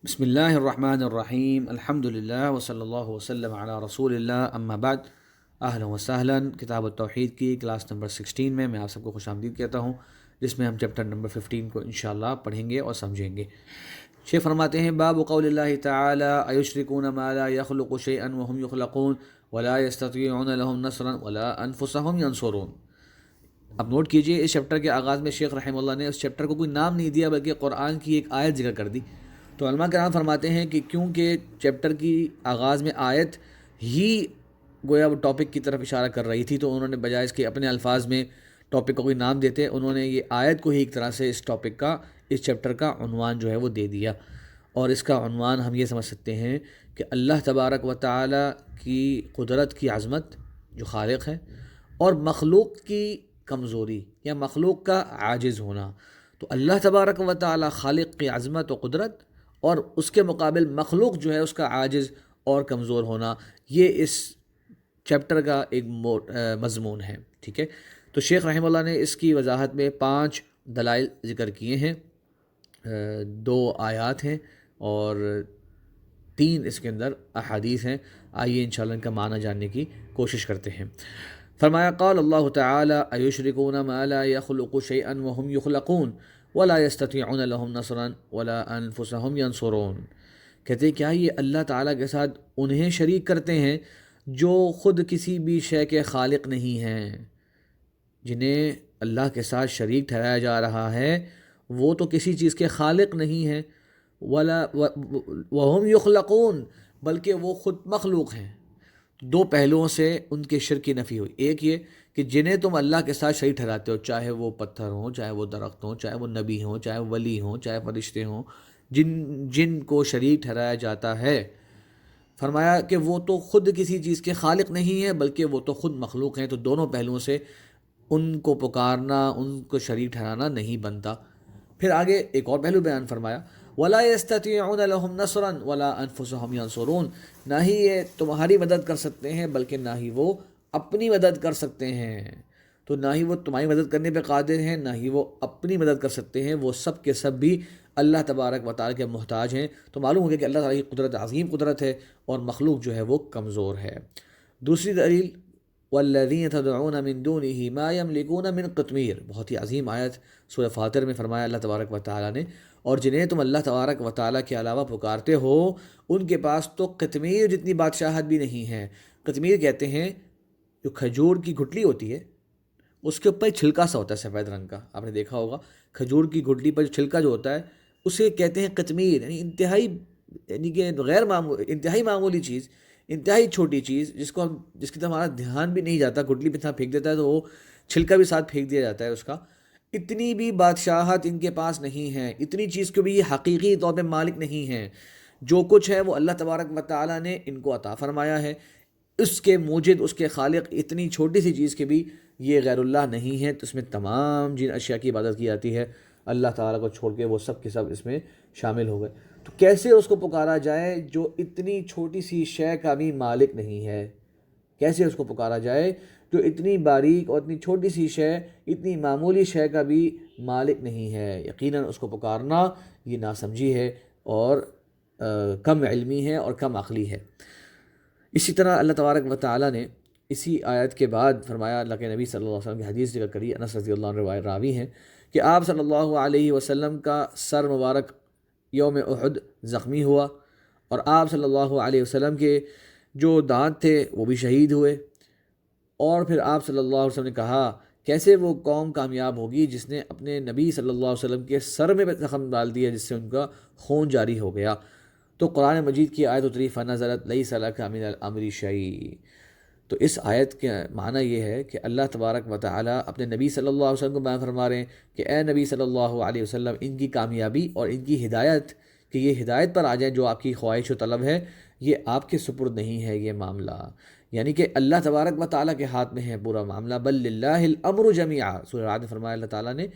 بسم اللہ الرحمن الرحیم الحمد للہ وصلی اللہ وسلم علی رسول اللہ اما بعد اہلا وسہلا کتاب التوحید کی کلاس نمبر 16 میں آپ سب کو خوش آمدید کہتا ہوں، جس میں ہم چیپٹر نمبر 15 کو انشاءاللہ پڑھیں گے اور سمجھیں گے۔ شیخ فرماتے ہیں باب قول اللہ تعالی ایشرکون ما لا یخلق شیئا وهم یخلقون ولا یستطیعون لهم نصرا ولا انفسهم ینصرون۔ اب نوٹ کیجئے، اس چیپٹر کے آغاز میں شیخ رحمہ اللہ نے اس چیپٹر کو کوئی نام نہیں دیا بلکہ قرآن کی ایک آیت ذکر کر دی۔ تو علماء کرام فرماتے ہیں کہ کیونکہ چیپٹر کی آغاز میں آیت ہی گویا وہ ٹاپک کی طرف اشارہ کر رہی تھی، تو انہوں نے بجائے اس کے اپنے الفاظ میں ٹاپک کو کوئی نام دیتے انہوں نے یہ آیت کو ہی ایک طرح سے اس ٹاپک کا، اس چیپٹر کا عنوان جو ہے وہ دے دیا۔ اور اس کا عنوان ہم یہ سمجھ سکتے ہیں کہ اللہ تبارک و تعالی کی قدرت کی عظمت جو خالق ہے، اور مخلوق کی کمزوری یا مخلوق کا عاجز ہونا۔ تو اللہ تبارک و تعالی خالق کی عظمت و قدرت، اور اس کے مقابل مخلوق جو ہے اس کا عاجز اور کمزور ہونا، یہ اس چیپٹر کا ایک مضمون ہے، ٹھیک ہے۔ تو شیخ رحمہ اللہ نے اس کی وضاحت میں 5 دلائل ذکر کیے ہیں، 2 آیات ہیں اور 3 اس کے اندر احادیث ہیں۔ آئیے انشاءاللہ ان کا معنی جاننے کی کوشش کرتے ہیں۔ فرمایا قال اللہ تعالی ایشرکون ما لا یخلق شیئا وهم یخلقون ولا یستطیعون لهم نصرا ولا انفسهم ینصرون۔ کہتے ہیں کیا یہ اللہ تعالیٰ کے ساتھ انہیں شریک کرتے ہیں جو خود کسی بھی شے کے خالق نہیں ہیں؟ جنہیں اللہ کے ساتھ شریک ٹھہرایا جا رہا ہے وہ تو کسی چیز کے خالق نہیں ہیں، ولا وهم یخلقون، بلکہ وہ خود مخلوق ہیں۔ 2 پہلوؤں سے ان کے شرک کی نفی ہوئی۔ ایک یہ کہ جنہیں تم اللہ کے ساتھ شریک ٹھہراتے ہو، چاہے وہ پتھر ہوں، چاہے وہ درخت ہوں، چاہے وہ نبی ہوں، چاہے وہ ولی ہوں، چاہے فرشتے ہوں، جن کو شریک ٹھہرایا جاتا ہے، فرمایا کہ وہ تو خود کسی چیز کے خالق نہیں ہیں بلکہ وہ تو خود مخلوق ہیں۔ تو دونوں پہلوؤں سے ان کو پکارنا، ان کو شریک ٹھہرانا نہیں بنتا۔ پھر آگے ایک اور پہلو بیان فرمایا وَلَا يَسْتَطِيعُونَ لَهُمْ نَصْرًا وَلَا أَنفُسَهُمْ يَنصُرُونَ، نہ ہی یہ تمہاری مدد کر سکتے ہیں بلکہ نہ ہی وہ اپنی مدد کر سکتے ہیں۔ تو نہ ہی وہ تمہاری مدد کرنے پہ قادر ہیں، نہ ہی وہ اپنی مدد کر سکتے ہیں، وہ سب کے سب بھی اللہ تبارک و تعالیٰ کے محتاج ہیں۔ تو معلوم ہو گیا کہ اللہ تعالیٰ کی قدرت عظیم قدرت ہے اور مخلوق جو ہے وہ کمزور ہے۔ دوسری دلیل والذین تدعون من دونه ما یملکون من قطمیر، بہت ہی عظیم آیت سورہ فاتر میں فرمایا اللہ تبارک و تعالیٰ نے، اور جنہیں تم اللہ تبارک و تعالیٰ کے علاوہ پکارتے ہو ان کے پاس تو قطمیر جتنی بادشاہت بھی نہیں ہے۔ قطمیر کہتے ہیں جو کھجور کی گٹلی ہوتی ہے، اس کے اوپر ایک چھلکا سا ہوتا ہے سفید رنگ کا، آپ نے دیکھا ہوگا کھجور کی گٹلی پر جو چھلکا جو ہوتا ہے اسے کہتے ہیں قطمیر، یعنی انتہائی، یعنی کہ غیر معمولی، انتہائی معمولی چیز، انتہائی چھوٹی چیز جس کی طرف ہمارا دھیان بھی نہیں جاتا، گٹلی پہ پھینک دیتا ہے تو وہ چھلکا بھی ساتھ پھینک دیا جاتا ہے اس کا۔ اتنی بھی بادشاہت ان کے پاس نہیں ہے، اتنی چیز کو بھی یہ حقیقی طور پہ مالک نہیں ہیں۔ جو کچھ ہے وہ اللہ تبارک و تعالیٰ نے ان کو عطا فرمایا ہے، اس کے موجد، اس کے خالق اتنی چھوٹی سی چیز کے بھی یہ غیر اللہ نہیں ہے۔ تو اس میں تمام جن اشیاء کی عبادت کی جاتی ہے اللہ تعالیٰ کو چھوڑ کے، وہ سب کے سب اس میں شامل ہو گئے۔ تو کیسے اس کو پکارا جائے جو اتنی چھوٹی سی شے کا بھی مالک نہیں ہے؟ کیسے اس کو پکارا جائے جو اتنی باریک اور اتنی چھوٹی سی شے، اتنی معمولی شے کا بھی مالک نہیں ہے؟ یقیناً اس کو پکارنا یہ ناسمجھی ہے اور کم علمی ہے اور کم عقلی ہے۔ اسی طرح اللہ تبارک و تعالیٰ نے اسی آیت کے بعد فرمایا، اللہ کے نبی صلی اللہ علیہ وسلم کی حدیث ذکر کری، انس رضی اللہ عنہ راوی ہیں کہ آپ صلی اللہ علیہ وسلم کا سر مبارک یوم احد زخمی ہوا، اور آپ صلی اللہ علیہ وسلم کے جو دانت تھے وہ بھی شہید ہوئے۔ اور پھر آپ صلی اللہ علیہ وسلم نے کہا کیسے وہ قوم کامیاب ہوگی جس نے اپنے نبی صلی اللہ علیہ وسلم کے سر میں زخم ڈال دیا جس سے ان کا خون جاری ہو گیا۔ تو قرآن مجید کی آیت اتری فنزلت لیس لک من الامر شیء۔ تو اس آیت کا معنی یہ ہے کہ اللہ تبارک و تعالیٰ اپنے نبی صلی اللہ علیہ وسلم کو بیان فرما رہے ہیں کہ اے نبی صلی اللہ علیہ وسلم، ان کی کامیابی اور ان کی ہدایت، کہ یہ ہدایت پر آ جائیں جو آپ کی خواہش و طلب ہے، یہ آپ کے سپرد نہیں ہے یہ معاملہ، یعنی کہ اللہ تبارک و تعالیٰ کے ہاتھ میں ہے پورا معاملہ۔ بل للہ الامر جمیعا، سورہ رعد میں فرمایا اللہ تعالیٰ نے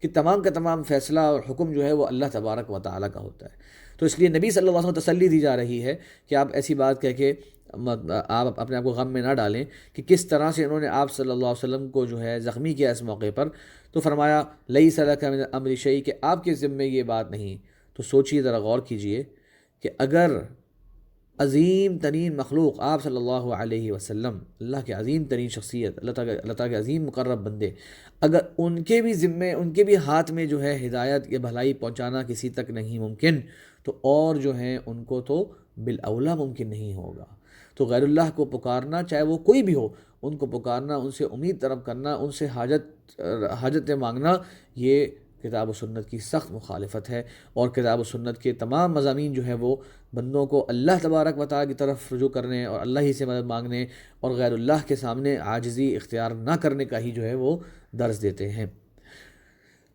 کہ تمام کا تمام فیصلہ اور حکم جو ہے وہ اللہ تبارک و تعالیٰ کا ہوتا ہے۔ تو اس لیے نبی صلی اللہ علیہ وسلم کو تسلی دی جا رہی ہے کہ آپ ایسی بات کہہ کے آپ اپنے آپ کو غم میں نہ ڈالیں کہ کس طرح سے انہوں نے آپ صلی اللہ علیہ وسلم کو جو ہے زخمی کیا اس موقع پر۔ تو فرمایا لیس لک من الامر شیء، کہ آپ کے ذمے یہ بات نہیں۔ تو سوچیے، ذرا غور کیجئے کہ اگر عظیم ترین مخلوق آپ صلی اللہ علیہ وسلم، اللہ کے عظیم ترین شخصیت، اللہ تعالیٰ کے عظیم مقرب بندے، اگر ان کے بھی ذمے، ان کے بھی ہاتھ میں جو ہے ہدایت یا بھلائی پہنچانا کسی تک نہیں ممکن، تو اور جو ہیں ان کو تو بالاولیٰ ممکن نہیں ہوگا۔ تو غیر اللہ کو پکارنا، چاہے وہ کوئی بھی ہو، ان کو پکارنا، ان سے امید طلب کرنا، ان سے حاجتیں مانگنا، یہ کتاب و سنت کی سخت مخالفت ہے، اور کتاب و سنت کے تمام مضامین جو ہیں وہ بندوں کو اللہ تبارک و تعالیٰ کی طرف رجوع کرنے اور اللہ ہی سے مدد مانگنے اور غیر اللہ کے سامنے عاجزی اختیار نہ کرنے کا ہی جو ہے وہ درس دیتے ہیں۔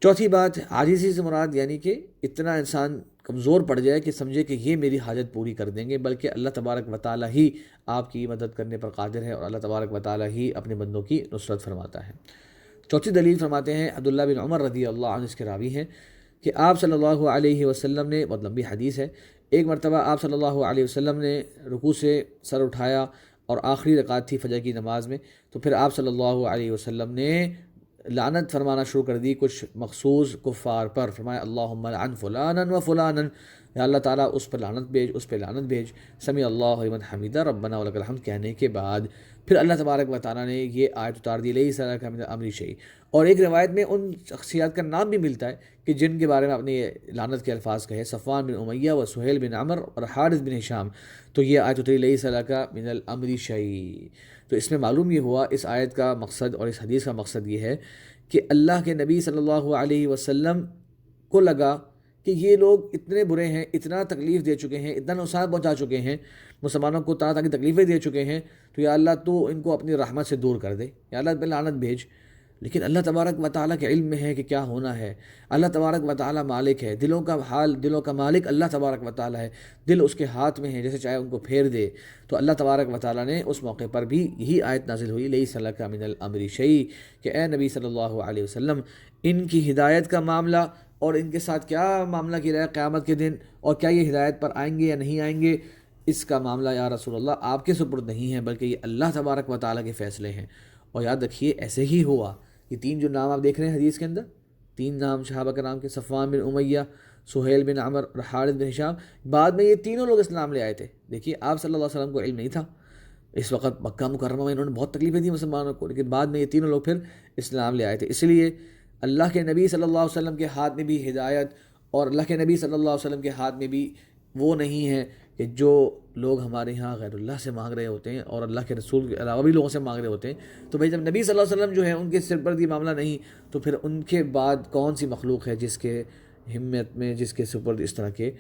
چوتھی بات، عاجزی سے مراد یعنی کہ اتنا انسان کمزور پڑ جائے کہ سمجھے کہ یہ میری حاجت پوری کر دیں گے، بلکہ اللہ تبارک و تعالیٰ ہی آپ کی مدد کرنے پر قادر ہے، اور اللہ تبارک و تعالیٰ ہی اپنے بندوں کی نصرت فرماتا ہے۔ چوتھی دلیل فرماتے ہیں، عبداللہ بن عمر رضی اللہ عنہ اس کے راوی ہیں کہ آپ صلی اللہ علیہ وسلم نے، بہت لمبی حدیث ہے، ایک مرتبہ آپ صلی اللہ علیہ وسلم نے رکوع سے سر اٹھایا اور آخری رکعت تھی فجر کی نماز میں، تو پھر آپ صلی اللہ علیہ وسلم نے لعنت فرمانا شروع کر دی کچھ مخصوص کفار پر۔ فرمایا اللہم لعن فلانا و فلانا، یا اللہ تعالیٰ اس پر لعنت بھیج، اس پہ لعنت بھیج، سمیع اللہ لمن حمیدہ ربنا ولک الحمد کہنے کے بعد پھر اللہ تبارک و تعالیٰ نے یہ آیت اتار دی، لیس لک من الامر شیء۔ اور ایک روایت میں ان شخصیات کا نام بھی ملتا ہے کہ جن کے بارے میں اپنے لعنت کے الفاظ کہے، صفوان بن امیہ و سہیل بن عمر اور حارث بن ہشام، تو یہ آیت اتری لیس لک من الامر شیء۔ تو اس میں معلوم یہ ہوا، اس آیت کا مقصد اور اس حدیث کا مقصد یہ ہے کہ اللہ کے نبی صلی اللہ علیہ وسلم کو لگا کہ یہ لوگ اتنے برے ہیں، اتنا تکلیف دے چکے ہیں، اتنا نقصان پہنچا چکے ہیں، مسلمانوں کو طرح طرح کی تکلیفیں دے چکے ہیں، تو یا اللہ تو ان کو اپنی رحمت سے دور کر دے، یا اللہ پہ لعنت بھیج۔ لیکن اللہ تبارک و تعالیٰ کے علم میں ہے کہ کیا ہونا ہے، اللہ تبارک و تعالیٰ مالک ہے، دلوں کا حال، دلوں کا مالک اللہ تبارک و تعالیٰ ہے، دل اس کے ہاتھ میں ہے، جیسے چاہے ان کو پھیر دے۔ تو اللہ تبارک و تعالیٰ نے اس موقع پر بھی یہی آیت نازل ہوئی، لیس لک من الامر شیء، کہ اے نبی صلی اللہ علیہ وسلم، ان کی ہدایت کا معاملہ اور ان کے ساتھ کیا معاملہ کیا ہے قیامت کے دن، اور کیا یہ ہدایت پر آئیں گے یا نہیں آئیں گے، اس کا معاملہ یا رسول اللہ آپ کے سپرد نہیں ہے، بلکہ یہ اللہ تبارک و تعالیٰ کے فیصلے ہیں۔ اور یاد رکھیے ایسے ہی ہوا، یہ تین جو نام آپ دیکھ رہے ہیں حدیث کے اندر، تین نام صحابہ کرام کے، صفوان بن امیہ، سہیل بن عمر اور حارث بن ہشام، بعد میں یہ تینوں لوگ اسلام لے آئے تھے۔ دیکھیے آپ صلی اللہ علیہ وسلم کو علم نہیں تھا، اس وقت مکہ مکرمہ میں انہوں نے بہت تکلیفیں دی مسلمانوں کو، لیکن بعد میں یہ تینوں لوگ پھر اسلام لے آئے تھے۔ اس لیے اللہ کے نبی صلی اللہ علیہ وسلم کے ہاتھ میں بھی ہدایت، اور اللہ کے نبی صلی اللہ علیہ وسلم کے ہاتھ میں بھی وہ نہیں ہے کہ جو لوگ ہمارے ہاں غیر اللہ سے مانگ رہے ہوتے ہیں اور اللہ کے رسول کے علاوہ بھی لوگوں سے مانگ رہے ہوتے ہیں، تو بھائی جب نبی صلی اللہ علیہ وسلم جو ہے ان کے سر پر یہ معاملہ نہیں، تو پھر ان کے بعد کون سی مخلوق ہے جس کے ہمت میں، جس کے سپرد اس طرح کے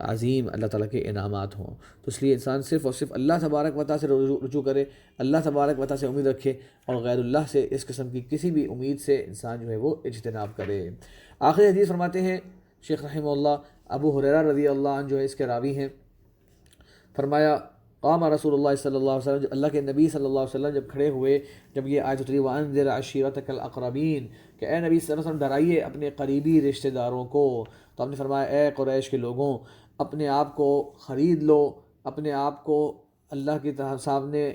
عظیم اللہ تعالیٰ کے انعامات ہوں۔ تو اس لیے انسان صرف اور صرف اللہ تبارک و تعالیٰ سے رجوع کرے، اللہ تبارک و تعالیٰ سے امید رکھے، اور غیر اللہ سے اس قسم کی کسی بھی امید سے انسان جو ہے وہ اجتناب کرے۔ آخری حدیث فرماتے ہیں شیخ رحمہ اللہ، ابو ہریرہ رضی اللہ عنہ جو ہے اس کے راوی ہیں، فرمایا قام رسول اللہ صلی اللہ علیہ وسلم، اللہ کے نبی صلی اللہ علیہ وسلم جب کھڑے ہوئے، جب یہ آیت اتری وَأَنذِرْ عَشِيرَتَكَ الْأَقْرَبِينَ، کہ اے نبی صلی اللہ علیہ وسلم ڈرائیے اپنے قریبی رشتہ داروں کو، تو آپ نے فرمایا اے قریش کے لوگوں، اپنے آپ کو خرید لو، اپنے آپ کو اللہ کی سامنے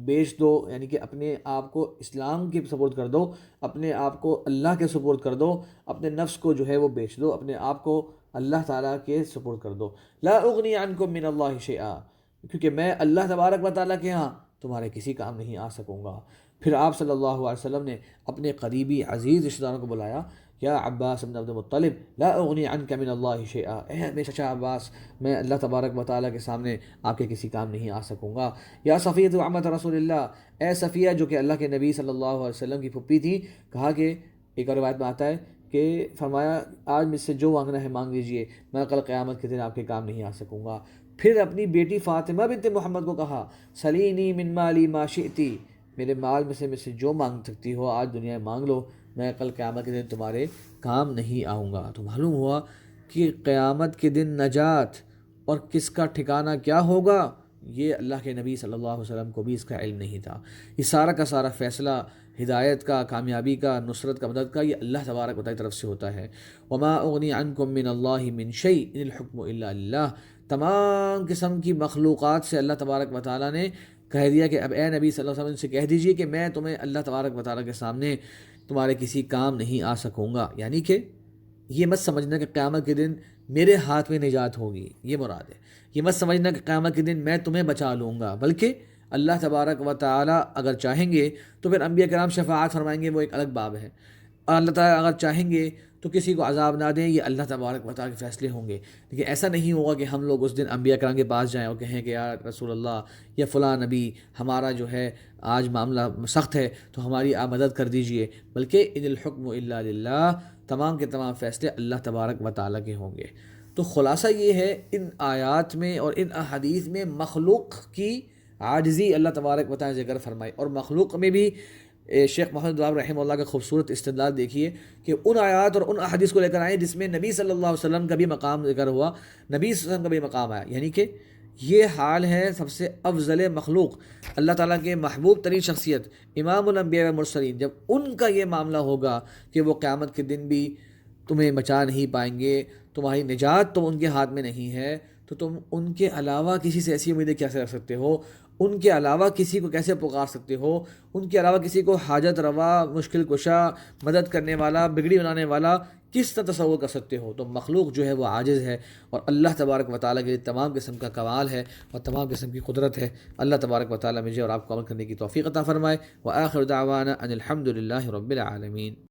بیچ دو، یعنی کہ اپنے آپ کو اسلام کی سپرد کر دو، اپنے آپ کو اللہ کے سپرد کر دو، اپنے نفس کو جو ہے وہ بیچ دو، اپنے آپ کو اللہ تعالیٰ کے سپرد کر دو۔ لا اغنی عنکم من اللہ شیئا، کیونکہ میں اللہ تبارک و تعالیٰ کے ہاں تمہارے کسی کام نہیں آ سکوں گا۔ پھر آپ صلی اللہ علیہ وسلم نے اپنے قریبی عزیز رشتہ داروں کو بلایا، یا عباس بن عبد المطلب لا اغنی عنک من اللہ شیئا، اے میرے چچا عباس، میں اللہ تبارک و تعالیٰ کے سامنے آپ کے کسی کام نہیں آ سکوں گا۔ یا صفیہ عمۃ رسول اللہ، اے صفیہ جو کہ اللہ کے نبی صلی اللہ علیہ وسلم کی پھپھی تھی، کہا کہ ایک اور روایت میں آتا ہے کہ فرمایا آج مجھ سے جو مانگنا ہے مانگ لیجئے، میں کل قیامت کے دن آپ کے کام نہیں آ سکوں گا۔ پھر اپنی بیٹی فاطمہ بنت محمد کو کہا سلینی من مالی ما شئتی، میرے مال میں سے جو مانگ سکتی ہو آج دنیا میں مانگ لو، میں کل قیامت کے دن تمہارے کام نہیں آؤں گا۔ تو معلوم ہوا کہ قیامت کے دن نجات اور کس کا ٹھکانہ کیا ہوگا، یہ اللہ کے نبی صلی اللہ علیہ وسلم کو بھی اس کا علم نہیں تھا۔ یہ سارا کا سارا فیصلہ ہدایت کا، کامیابی کا، نصرت کا، مدد کا، یہ اللہ تبارک و تعالیٰ کی طرف سے ہوتا ہے۔ وما اغنی عنکم من اللہ من شیء ان الحکم الا للہ، تمام قسم کی مخلوقات سے اللہ تبارک و تعالیٰ نے کہہ دیا کہ اب اے نبی صلی اللہ علیہ وسلم سے کہہ دیجئے کہ میں تمہیں اللہ تبارک و تعالیٰ کے سامنے تمہارے کسی کام نہیں آ سکوں گا۔ یعنی کہ یہ مت سمجھنا کہ قیامت کے دن میرے ہاتھ میں نجات ہوگی، یہ مراد ہے۔ یہ مت سمجھنا کہ قیامت کے دن میں تمہیں بچا لوں گا، بلکہ اللہ تبارک و تعالیٰ اگر چاہیں گے تو پھر انبیاء کرام شفاعت فرمائیں گے، وہ ایک الگ باب ہے، اور اللہ تعالیٰ اگر چاہیں گے تو کسی کو عذاب نہ دیں، یہ اللہ تبارک و تعالیٰ کے فیصلے ہوں گے۔ لیکن ایسا نہیں ہوگا کہ ہم لوگ اس دن انبیاء کرام کے پاس جائیں اور کہیں کہ یا رسول اللہ یا فلاں نبی، ہمارا جو ہے آج معاملہ سخت ہے تو ہماری آپ مدد کر دیجئے، بلکہ ان الحکم الا للہ، تمام کے تمام فیصلے اللہ تبارک و تعالیٰ کے ہوں گے۔ تو خلاصہ یہ ہے ان آیات میں اور ان احادیث میں مخلوق کی عاجزی اللہ تبارک و تعالیٰ ذکر فرمائی، اور مخلوق میں بھی شیخ محمد الوہاب رحمہ اللہ کا خوبصورت استدلال دیکھیے کہ ان آیات اور ان احادیث کو لے کر آئے جس میں نبی صلی اللہ علیہ وسلم کا بھی مقام ذکر ہوا، نبی صلی اللہ علیہ وسلم کا بھی مقام آیا، یعنی کہ یہ حال ہے سب سے افضل مخلوق، اللہ تعالیٰ کے محبوب ترین شخصیت امام الانبیاء والمرسلین، جب ان کا یہ معاملہ ہوگا کہ وہ قیامت کے دن بھی تمہیں بچا نہیں پائیں گے، تمہاری نجات تو ان کے ہاتھ میں نہیں ہے، تو تم ان کے علاوہ کسی سے ایسی امیدیں کیسے رکھ سکتے ہو، ان کے علاوہ کسی کو کیسے پکار سکتے ہو، ان کے علاوہ کسی کو حاجت روا، مشکل کشا، مدد کرنے والا، بگڑی بنانے والا کس طرح تصور کر سکتے ہو؟ تو مخلوق جو ہے وہ عاجز ہے، اور اللہ تبارک و تعالیٰ کے لیے تمام قسم کا کمال ہے اور تمام قسم کی قدرت ہے۔ اللہ تبارک و تعالیٰ مجھے اور آپ کو عمل کرنے کی توفیق عطا فرمائے۔ وآخر دعوانا ان الحمد للہ رب العالمین۔